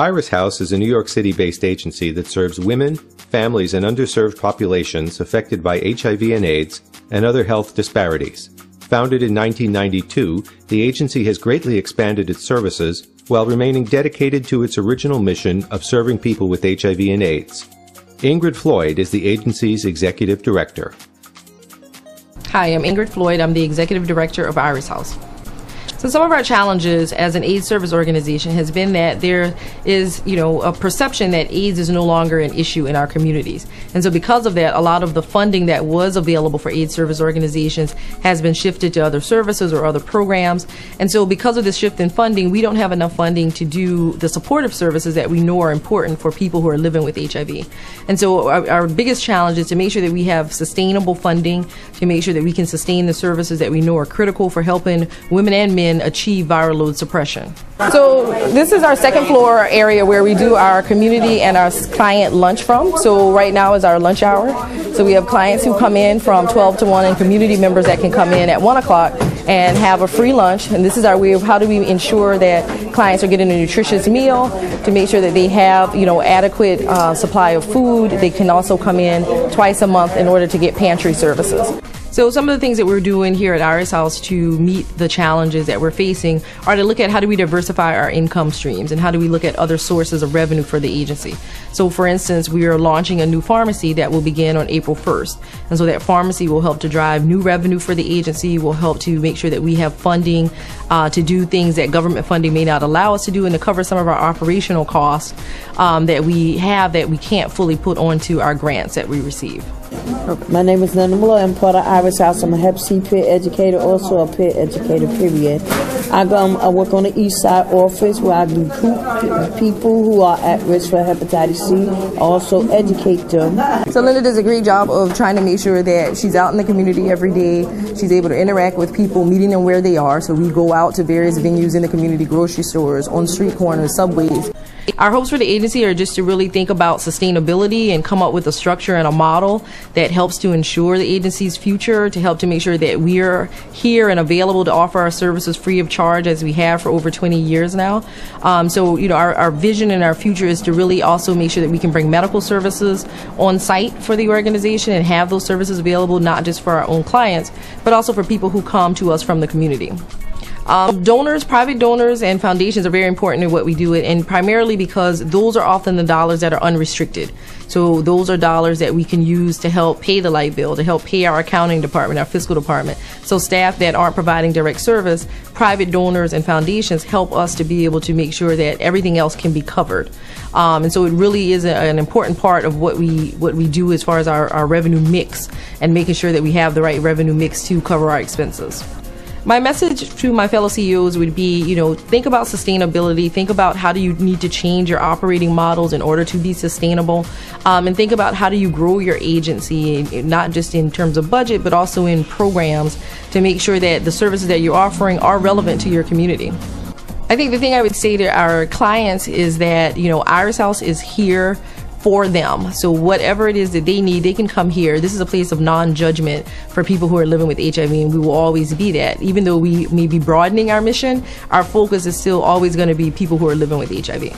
Iris House is a New York City-based agency that serves women, families, and underserved populations affected by HIV and AIDS and other health disparities. Founded in 1992, the agency has greatly expanded its services while remaining dedicated to its original mission of serving people with HIV and AIDS. Ingrid Floyd is the agency's Executive Director. Hi, I'm Ingrid Floyd. I'm the Executive Director of Iris House. So some of our challenges as an AIDS service organization has been that there is, a perception that AIDS is no longer an issue in our communities. And so because of that, a lot of the funding that was available for AIDS service organizations has been shifted to other services or other programs. And so because of this shift in funding, we don't have enough funding to do the supportive services that we know are important for people who are living with HIV. And so our biggest challenge is to make sure that we have sustainable funding, to make sure that we can sustain the services that we know are critical for helping women and men achieve viral load suppression. So this is our second floor area where we do our community and our client lunch from. So right now is our lunch hour. So we have clients who come in from 12 to 1 and community members that can come in at 1 o'clock and have a free lunch. And this is our way of how do we ensure that clients are getting a nutritious meal, to make sure that they have adequate supply of food. They can also come in twice a month in order to get pantry services. So some of the things that we're doing here at Iris House to meet the challenges that we're facing are to look at how do we diversify our income streams and how do we look at other sources of revenue for the agency. So for instance, we are launching a new pharmacy that will begin on April 1st. And so that pharmacy will help to drive new revenue for the agency, will help to make sure that we have funding to do things that government funding may not allow us to do and to cover some of our operational costs that we have that we can't fully put onto our grants that we receive. My name is Nana Miller. I'm part of Iris House. I'm a Hep C peer educator, also a peer educator, period. I work on the East Side office where I recruit people who are at risk for hepatitis C, also educate them. So Linda does a great job of trying to make sure that she's out in the community every day. She's able to interact with people, meeting them where they are. So we go out to various venues in the community, grocery stores, on street corners, subways. Our hopes for the agency are just to really think about sustainability and come up with a structure and a model that helps to ensure the agency's future, to help to make sure that we're here and available to offer our services free of charge as we have for over 20 years now. Our vision and our future is to really also make sure that we can bring medical services on site for the organization and have those services available not just for our own clients, but also for people who come to us from the community. Donors, private donors, and foundations are very important in what we do, and primarily because those are often the dollars that are unrestricted. So those are dollars that we can use to help pay the light bill, to help pay our accounting department, our fiscal department. So staff that aren't providing direct service, private donors and foundations help us to be able to make sure that everything else can be covered. And so it really is an important part of what we do as far as our revenue mix and making sure that we have the right revenue mix to cover our expenses. My message to my fellow CEOs would be, think about sustainability, think about how do you need to change your operating models in order to be sustainable, and think about how do you grow your agency, not just in terms of budget, but also in programs to make sure that the services that you're offering are relevant to your community. I think the thing I would say to our clients is that, Iris House is here for them. So whatever it is that they need, they can come here. This is a place of non-judgment for people who are living with HIV, and we will always be that. Even though we may be broadening our mission, our focus is still always going to be people who are living with HIV.